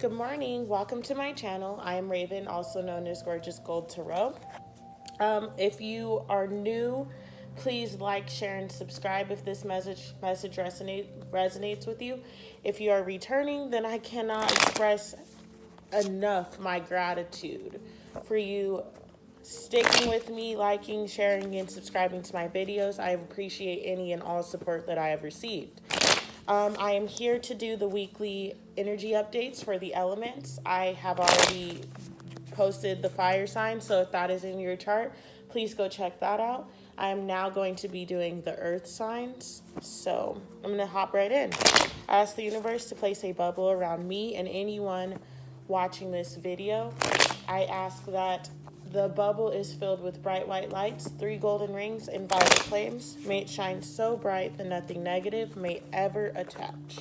Good morning. Welcome to my channel. I am Raven, also known as Gorgeous Gold Tarot. If you are new, please like, share, and subscribe if this message resonates with you. If you are returning, then I cannot express enough my gratitude for you sticking with me, liking, sharing, and subscribing to my videos. I appreciate any and all support that I have received. I am here to do the weekly energy updates for the elements. I have already posted the fire sign, so if that is in your chart, please go check that out. I am now going to be doing the earth signs, so I'm going to hop right in. I ask the universe to place a bubble around me and anyone watching this video. I ask that the bubble is filled with bright white lights, 3 golden rings, and violet flames. May it shine so bright that nothing negative may ever attach.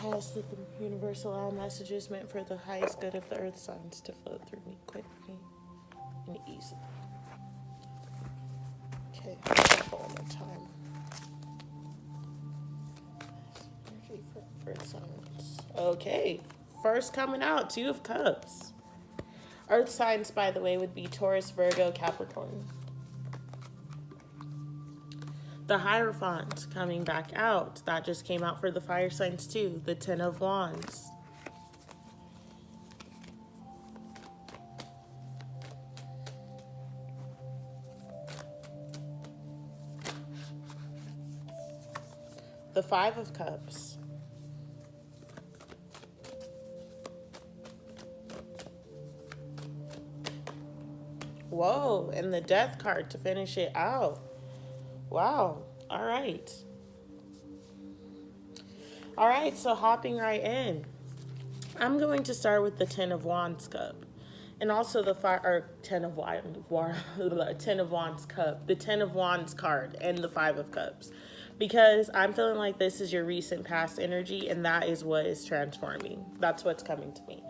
I ask that the universe allow messages meant for the highest good of the earth signs to flow through me quickly and easily. Okay, one more time. Energy for earth signs. Okay, first coming out, 2 of Cups. Earth signs, by the way, would be Taurus, Virgo, Capricorn. The Hierophant coming back out. That just came out for the fire signs too. The 10 of Wands. The 5 of Cups. Whoa, and the Death card to finish it out. Wow. All right. All right, so hopping right in. I'm going to start with the 10 of Wands cup. And also the 10 of Wands cup, the 10 of Wands card, and the 5 of Cups. Because I'm feeling like this is your recent past energy, and that is what is transforming. That's what's coming to me.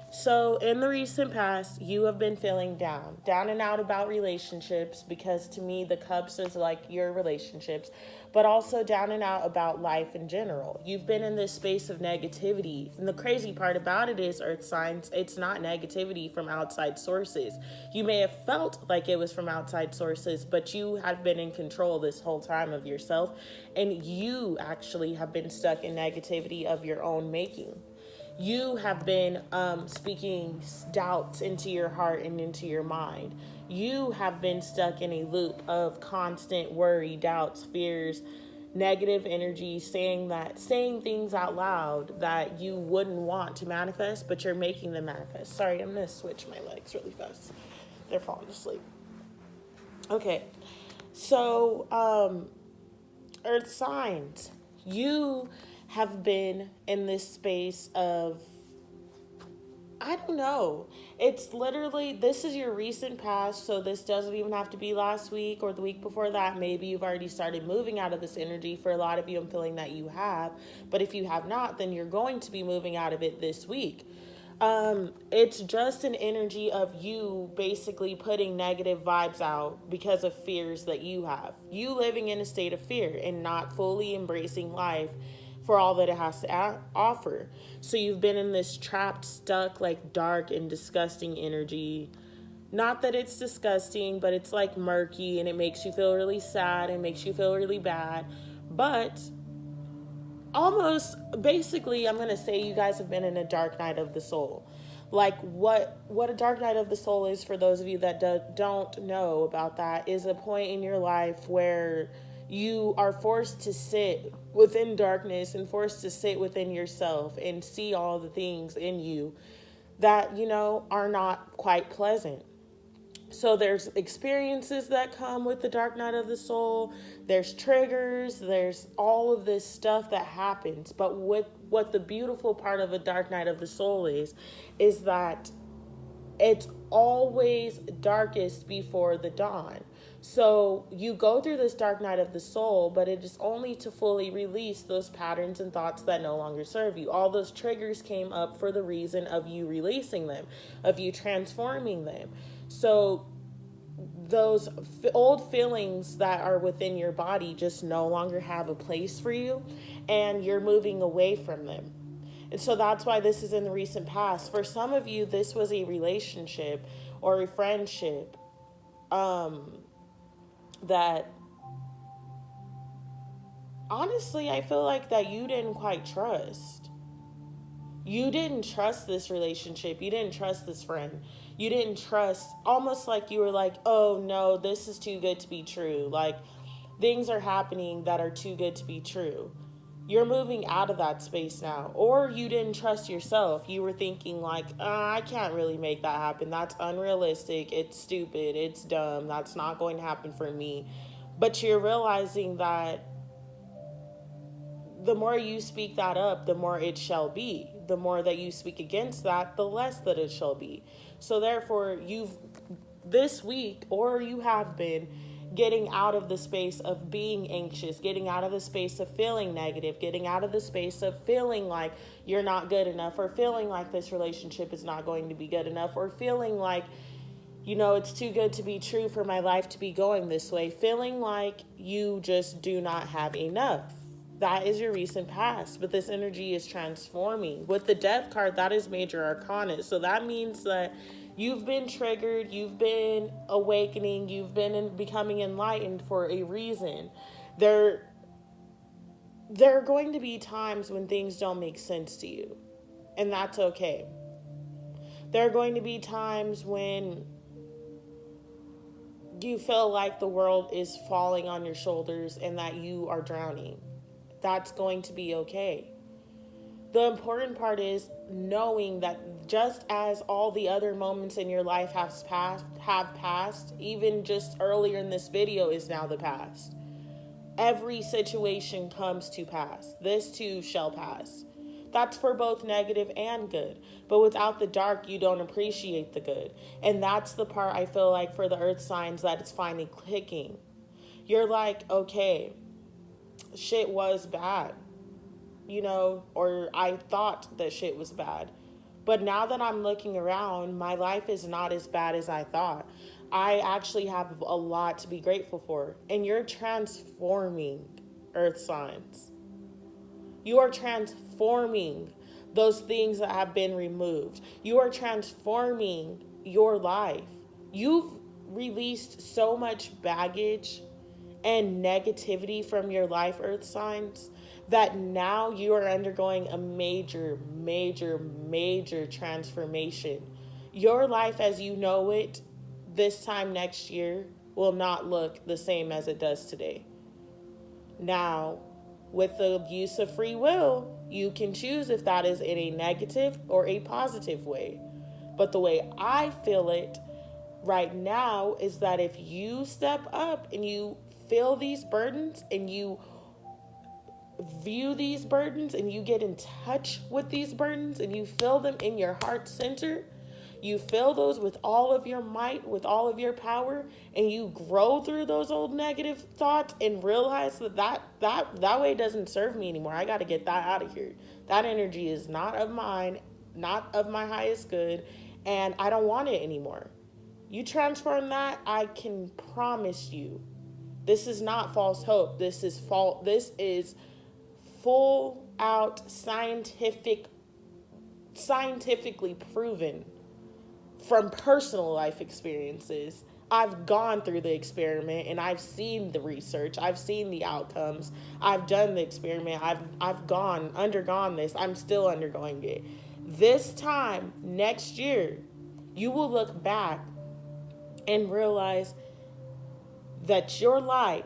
So in the recent past, you have been feeling down and out about relationships, because to me, the Cups is like your relationships, but also down and out about life in general. You've been in this space of negativity. And the crazy part about it is, earth signs, it's not negativity from outside sources. You may have felt like it was from outside sources, but you have been in control this whole time of yourself. And you actually have been stuck in negativity of your own making. You have been speaking doubts into your heart and into your mind. You have been stuck in a loop of constant worry, doubts, fears, negative energy, saying things out loud that you wouldn't want to manifest, but you're making them manifest. Sorry, I'm going to switch my legs really fast. They're falling asleep. Okay, so earth signs, you have been in this space of, I don't know. It's literally, this is your recent past, so this doesn't even have to be last week or the week before that. Maybe you've already started moving out of this energy. For a lot of you, I'm feeling that you have. But if you have not, then you're going to be moving out of it this week. It's just an energy of you basically putting negative vibes out because of fears that you have. You living in a state of fear and not fully embracing life for all that it has to offer. So you've been in this trapped, stuck, like dark and disgusting energy. Not that it's disgusting, but it's like murky, and it makes you feel really sad and makes you feel really bad. But almost, basically, I'm going to say you guys have been in a dark night of the soul. Like what a dark night of the soul is, for those of you that don't know about that, is a point in your life where you are forced to sit within darkness and forced to sit within yourself and see all the things in you that, are not quite pleasant. So there's experiences that come with the dark night of the soul. There's triggers. There's all of this stuff that happens. But what the beautiful part of a dark night of the soul is that it's always darkest before the dawn. So you go through this dark night of the soul, but it is only to fully release those patterns and thoughts that no longer serve you. All those triggers came up for the reason of you releasing them, of you transforming them. So those old feelings that are within your body just no longer have a place for you, and you're moving away from them. And so that's why this is in the recent past. For some of you, this was a relationship or a friendship that honestly, I feel like that you didn't quite trust. You didn't trust this relationship. You didn't trust this friend. You didn't trust, almost like you were like, oh no, this is too good to be true. Like, things are happening that are too good to be true. You're moving out of that space now. Or you didn't trust yourself. You were thinking like, I can't really make that happen. That's unrealistic. It's stupid. It's dumb. That's not going to happen for me. But you're realizing that the more you speak that up, the more it shall be. The more that you speak against that, the less that it shall be. So therefore, you've this week, or you have been getting out of the space of being anxious, getting out of the space of feeling negative, getting out of the space of feeling like you're not good enough, or feeling like this relationship is not going to be good enough, or feeling like, it's too good to be true for my life to be going this way, feeling like you just do not have enough. That is your recent past, but this energy is transforming. With the Death card, that is major arcana. So that means that you've been triggered, you've been awakening, you've been becoming enlightened for a reason. There are going to be times when things don't make sense to you, and that's okay. There are going to be times when you feel like the world is falling on your shoulders and that you are drowning. That's going to be okay. The important part is knowing that just as all the other moments in your life have passed, even just earlier in this video is now the past. Every situation comes to pass. This too shall pass. That's for both negative and good. But without the dark, you don't appreciate the good. And that's the part I feel like for the earth signs that it's finally clicking. You're like, okay, shit was bad, or I thought that shit was bad. But now that I'm looking around, my life is not as bad as I thought. I actually have a lot to be grateful for. And you're transforming, earth signs. You are transforming those things that have been removed. You are transforming your life. You've released so much baggage and negativity from your life, earth signs, that now you are undergoing a major, major, major transformation. Your life as you know it this time next year will not look the same as it does today. Now, with the use of free will, you can choose if that is in a negative or a positive way. But the way I feel it right now is that if you step up and you feel these burdens and you view these burdens and you get in touch with these burdens and you feel them in your heart center, you feel those with all of your might, with all of your power, and you grow through those old negative thoughts and realize that way doesn't serve me anymore. I got to get that out of here. That energy is not of mine, not of my highest good, and I don't want it anymore. You transform that, I can promise you, this is not false hope. This is full out scientifically proven from personal life experiences. I've gone through the experiment and I've seen the research. I've seen the outcomes. I've done the experiment. I've undergone this. I'm still undergoing it. This time next year, you will look back and realize that your life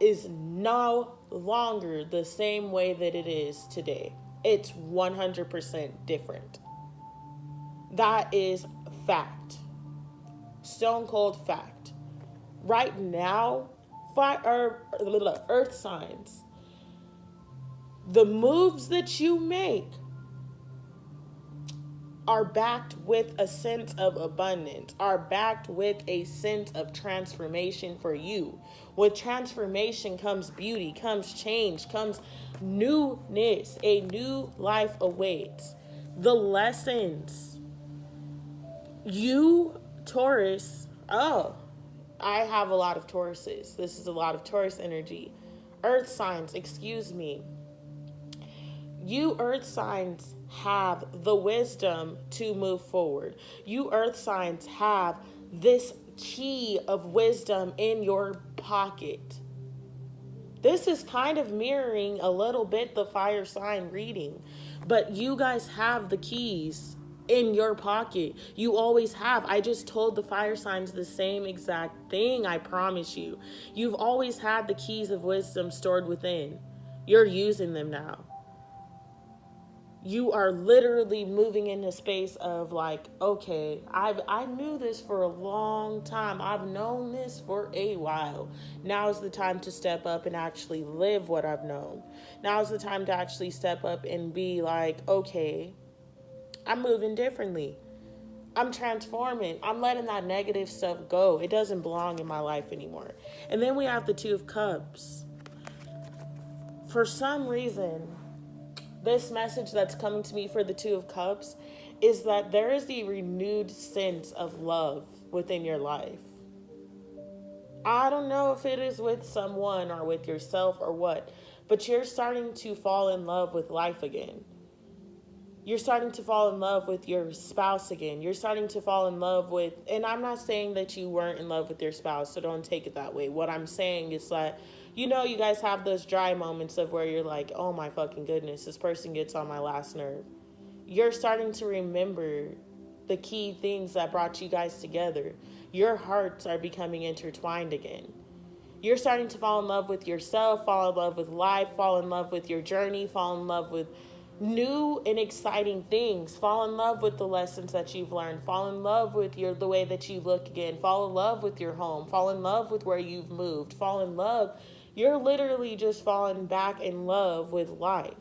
is no longer the same way that it is today. It's 100% different. That is fact. Stone cold fact. Right now, earth signs, the moves that you make are backed with a sense of abundance, are backed with a sense of transformation for you. With transformation comes beauty, comes change, comes newness. A new life awaits. The lessons. You, Taurus, I have a lot of Tauruses. This is a lot of Taurus energy. Earth signs, excuse me. You earth signs have the wisdom to move forward. You earth signs have this key of wisdom in your pocket. This is kind of mirroring a little bit the fire sign reading, but you guys have the keys in your pocket. You always have. I just told the fire signs the same exact thing, I promise you. You've always had the keys of wisdom stored within. You're using them now. You are literally moving into space of like, okay, I knew this for a long time. I've known this for a while. Now is the time to step up and actually live what I've known. Now is the time to actually step up and be like, okay, I'm moving differently. I'm transforming. I'm letting that negative stuff go. It doesn't belong in my life anymore. And then we have the Two of Cups. For some reason, this message that's coming to me for the Two of Cups is that there is the renewed sense of love within your life. I don't know if it is with someone or with yourself or what, but you're starting to fall in love with life again. You're starting to fall in love with your spouse again. You're starting to fall in love with, and I'm not saying that you weren't in love with your spouse, so don't take it that way. What I'm saying is that, you know, you guys have those dry moments of where you're like, oh my fucking goodness, this person gets on my last nerve. You're starting to remember the key things that brought you guys together. Your hearts are becoming intertwined again. You're starting to fall in love with yourself, fall in love with life, fall in love with your journey, fall in love with new and exciting things. Fall in love with the lessons that you've learned. Fall in love with the way that you look again. Fall in love with your home. Fall in love with where you've moved. Fall in love. You're literally just falling back in love with life.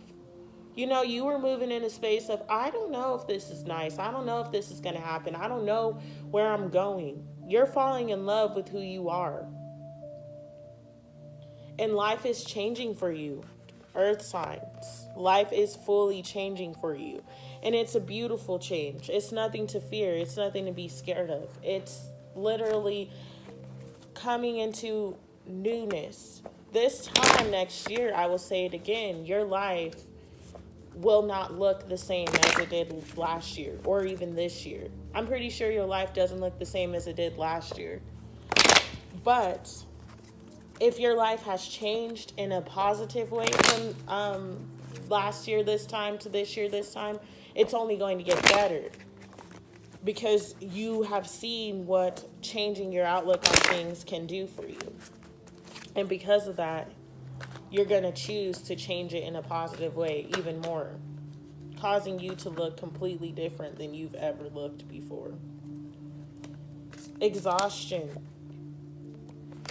You know, you were moving in a space of, I don't know if this is nice. I don't know if this is going to happen. I don't know where I'm going. You're falling in love with who you are. And life is changing for you. Earth signs. Life is fully changing for you. And it's a beautiful change. It's nothing to fear. It's nothing to be scared of. It's literally coming into newness. This time next year, I will say it again, your life will not look the same as it did last year or even this year. I'm pretty sure your life doesn't look the same as it did last year. But if your life has changed in a positive way from last year this time to this year this time, it's only going to get better because you have seen what changing your outlook on things can do for you. And because of that, you're going to choose to change it in a positive way even more, causing you to look completely different than you've ever looked before. Exhaustion.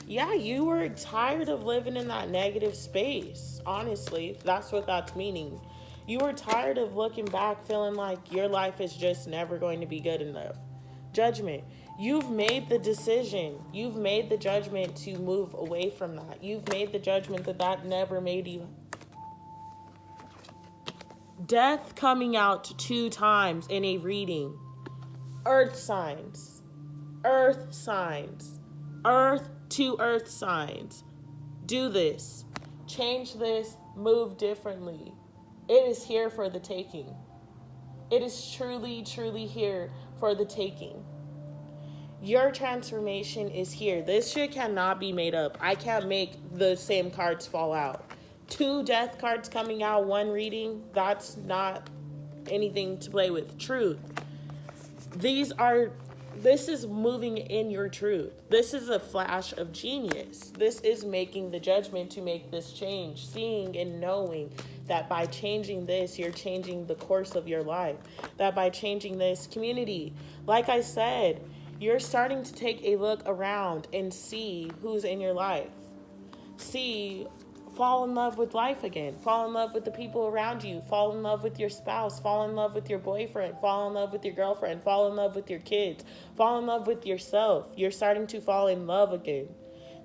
Yeah, you were tired of living in that negative space. Honestly, that's what that's meaning. You were tired of looking back feeling like your life is just never going to be good enough. Judgment. You've made the decision. You've made the judgment to move away from that. You've made the judgment that that never made you. Death coming out 2 times in a reading. Earth signs. Earth signs. Earth to earth signs. Do this. Change this. Move differently. It is here for the taking. It is truly, truly here for the taking. Your transformation is here. This shit cannot be made up. I can't make the same cards fall out. 2 death cards coming out, 1 reading. That's not anything to play with. Truth. This is moving in your truth. This is a flash of genius. This is making the judgment to make this change. Seeing and knowing that by changing this, you're changing the course of your life. That by changing this community, like I said, you're starting to take a look around and see who's in your life. Fall in love with life again. Fall in love with the people around you. Fall in love with your spouse. Fall in love with your boyfriend. Fall in love with your girlfriend. Fall in love with your kids. Fall in love with yourself. You're starting to fall in love again.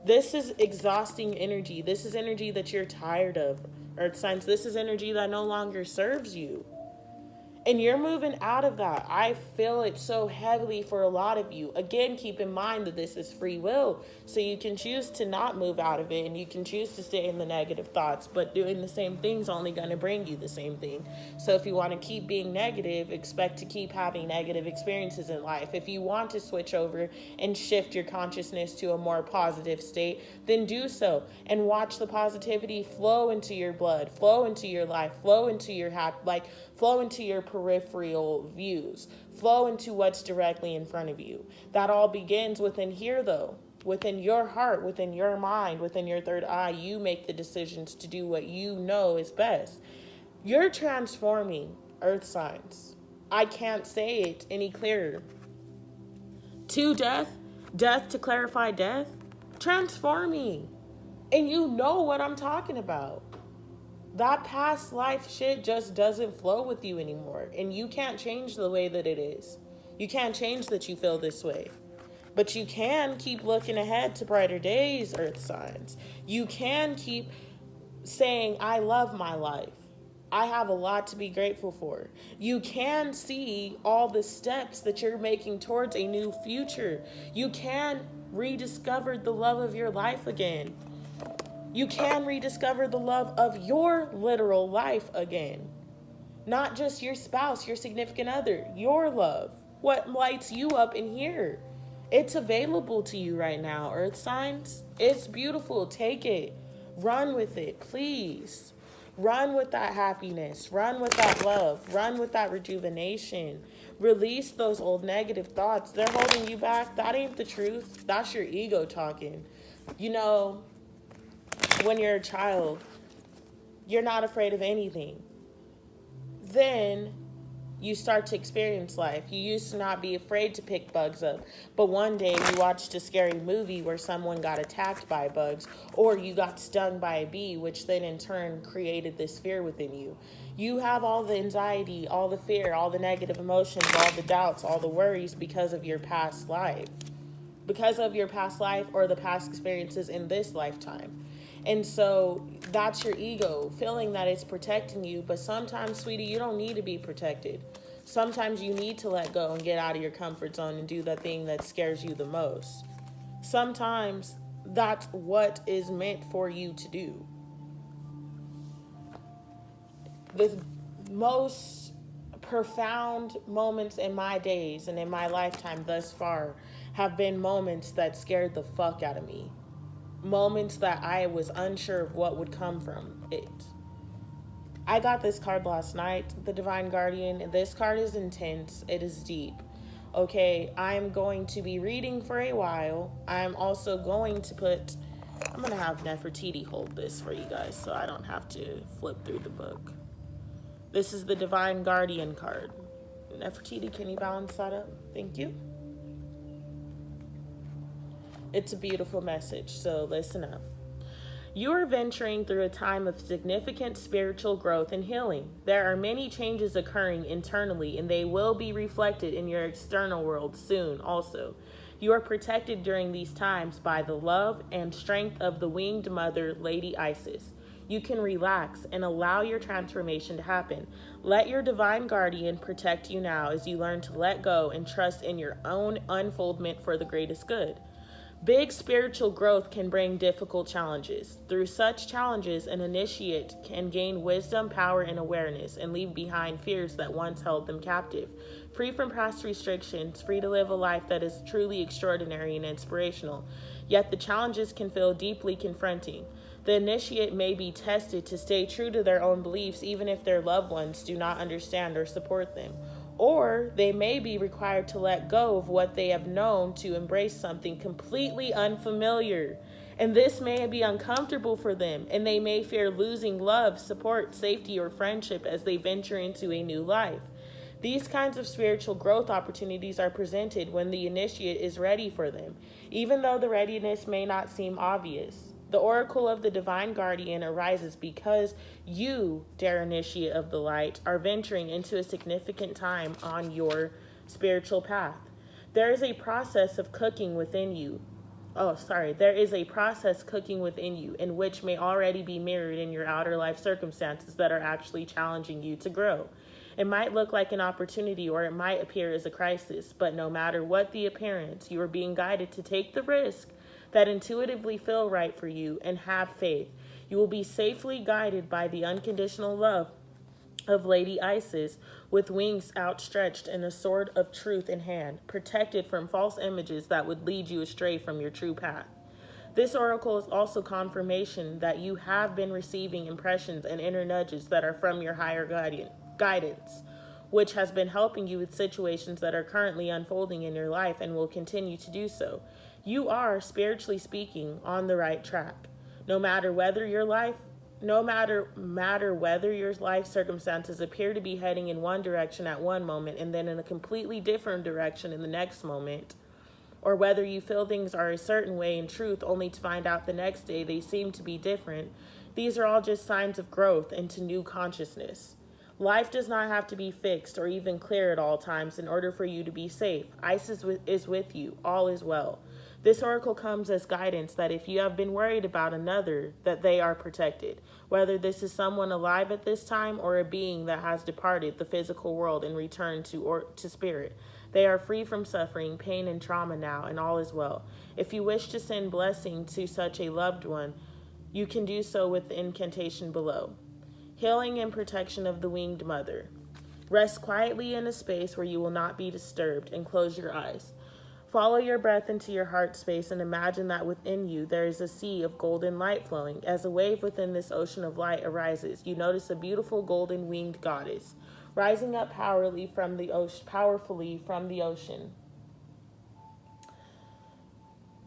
This is exhausting energy. This is energy that you're tired of, Earth signs. This is energy that no longer serves you. And you're moving out of that. I feel it so heavily for a lot of you. Again, keep in mind that this is free will. So you can choose to not move out of it, and you can choose to stay in the negative thoughts, but doing the same thing's only going to bring you the same thing. So if you want to keep being negative, expect to keep having negative experiences in life. If you want to switch over and shift your consciousness to a more positive state, then do so, and watch the positivity flow into your blood, flow into your life, flow into your flow into your peripheral views, flow into what's directly in front of you. That all begins within here, though. Within your heart, within your mind, within your third eye. You make the decisions to do what you know is best. You're transforming, earth signs. I can't say it any clearer. To death to clarify death, transforming. And you know what I'm talking about. That past life shit just doesn't flow with you anymore. And you can't change the way that it is. You can't change that you feel this way. But you can keep looking ahead to brighter days, earth signs. You can keep saying, I love my life. I have a lot to be grateful for. You can see all the steps that you're making towards a new future. You can rediscover the love of your life again. You can rediscover the love of your literal life again. Not just your spouse, your significant other, your love. What lights you up in here. It's available to you right now, earth signs. It's beautiful. Take it. Run with it, please. Run with that happiness. Run with that love. Run with that rejuvenation. Release those old negative thoughts. They're holding you back. That ain't the truth. That's your ego talking. You know, when you're a child, you're not afraid of anything. Then you start to experience life. You used to not be afraid to pick bugs up, but one day you watched a scary movie where someone got attacked by bugs, or you got stung by a bee, which then in turn created this fear within you. You have all the anxiety, all the fear, all the negative emotions, all the doubts, all the worries because of your past life. Because of your past life or the past experiences in this lifetime. And so that's your ego feeling that it's protecting you. But sometimes, sweetie, you don't need to be protected. Sometimes you need to let go and get out of your comfort zone and do the thing that scares you the most. Sometimes that's what is meant for you to do. The most profound moments in my days and in my lifetime thus far have been moments that scared the fuck out of me. Moments that I was unsure of what would come from it. I got this card last night, the Divine Guardian, and this card is intense. It is deep. Okay, I'm going to be reading for a while. I'm also going to I'm going to have Nefertiti hold this for you guys so I don't have to flip through the book. This is the Divine Guardian card. Nefertiti, can you balance that up? Thank you. It's a beautiful message, so listen up. You are venturing through a time of significant spiritual growth and healing. There are many changes occurring internally, and they will be reflected in your external world soon also. You are protected during these times by the love and strength of the winged mother, Lady Isis. You can relax and allow your transformation to happen. Let your divine guardian protect you now as you learn to let go and trust in your own unfoldment for the greatest good. Big spiritual growth can bring difficult challenges. Through such challenges, an initiate can gain wisdom, power, and awareness, and leave behind fears that once held them captive. Free from past restrictions, free to live a life that is truly extraordinary and inspirational. Yet the challenges can feel deeply confronting. The initiate may be tested to stay true to their own beliefs even if their loved ones do not understand or support them. Or they may be required to let go of what they have known to embrace something completely unfamiliar. And this may be uncomfortable for them, and they may fear losing love, support, safety, or friendship as they venture into a new life. These kinds of spiritual growth opportunities are presented when the initiate is ready for them, even though the readiness may not seem obvious. The oracle of the divine guardian arises because you, dear initiate of the light, are venturing into a significant time on your spiritual path. There is a process cooking within you in which may already be mirrored in your outer life circumstances that are actually challenging you to grow. It might look like an opportunity or it might appear as a crisis, but no matter what the appearance, you are being guided to take the risk that intuitively feel right for you and have faith. You will be safely guided by the unconditional love of Lady Isis, with wings outstretched and a sword of truth in hand, protected from false images that would lead you astray from your true path. This oracle is also confirmation that you have been receiving impressions and inner nudges that are from your higher guidance, which has been helping you with situations that are currently unfolding in your life and will continue to do so. You are, spiritually speaking, on the right track. No matter whether your life circumstances appear to be heading in one direction at one moment and then in a completely different direction in the next moment, or whether you feel things are a certain way in truth only to find out the next day they seem to be different, these are all just signs of growth into new consciousness. Life does not have to be fixed or even clear at all times in order for you to be safe. Isis is with you. All is well. This oracle comes as guidance that if you have been worried about another, that they are protected. Whether this is someone alive at this time or a being that has departed the physical world and returned to spirit. They are free from suffering, pain, and trauma now, and all is well. If you wish to send blessing to such a loved one, you can do so with the incantation below. Healing and protection of the winged mother. Rest quietly in a space where you will not be disturbed and close your eyes. Follow your breath into your heart space and imagine that within you there is a sea of golden light flowing. As a wave within this ocean of light arises, you notice a beautiful golden winged goddess rising up powerfully from the ocean.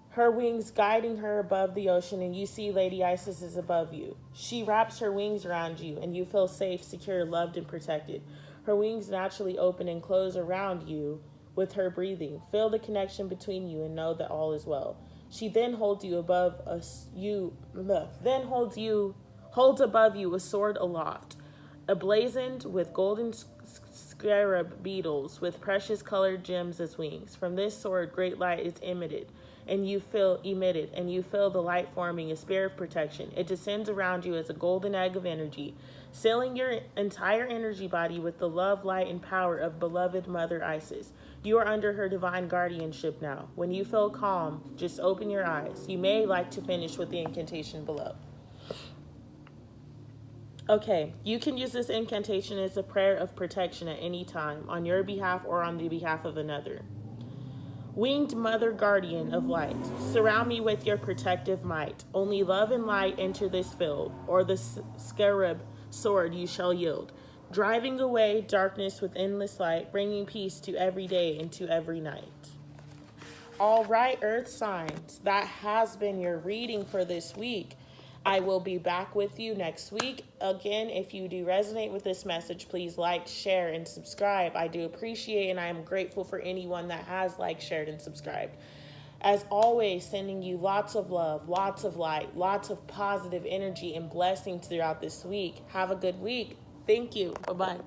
Her wings guiding her above the ocean, and you see Lady Isis is above you. She wraps her wings around you, and you feel safe, secure, loved, and protected. Her wings naturally open and close around you with her breathing. Feel the connection between you and know that all is well. She then holds above you a sword aloft, emblazoned with golden scarab beetles with precious colored gems as wings. From this sword, great light is emitted, and you feel the light forming a spear of protection. It descends around you as a golden egg of energy, sealing your entire energy body with the love, light, and power of beloved Mother Isis. You are under her divine guardianship now. When you feel calm, just open your eyes. You may like to finish with the incantation below. Okay, you can use this incantation as a prayer of protection at any time, on your behalf or on the behalf of another. Winged Mother Guardian of Light, surround me with your protective might. Only love and light enter this field, or the scarab sword you shall yield, driving away darkness with endless light, bringing peace to every day and to every night. All right, Earth signs, that has been your reading for this week. I will be back with you next week. Again, if you do resonate with this message, please like, share, and subscribe. I do appreciate and I am grateful for anyone that has liked, shared, and subscribed. As always, sending you lots of love, lots of light, lots of positive energy and blessings throughout this week. Have a good week. Thank you. Bye-bye.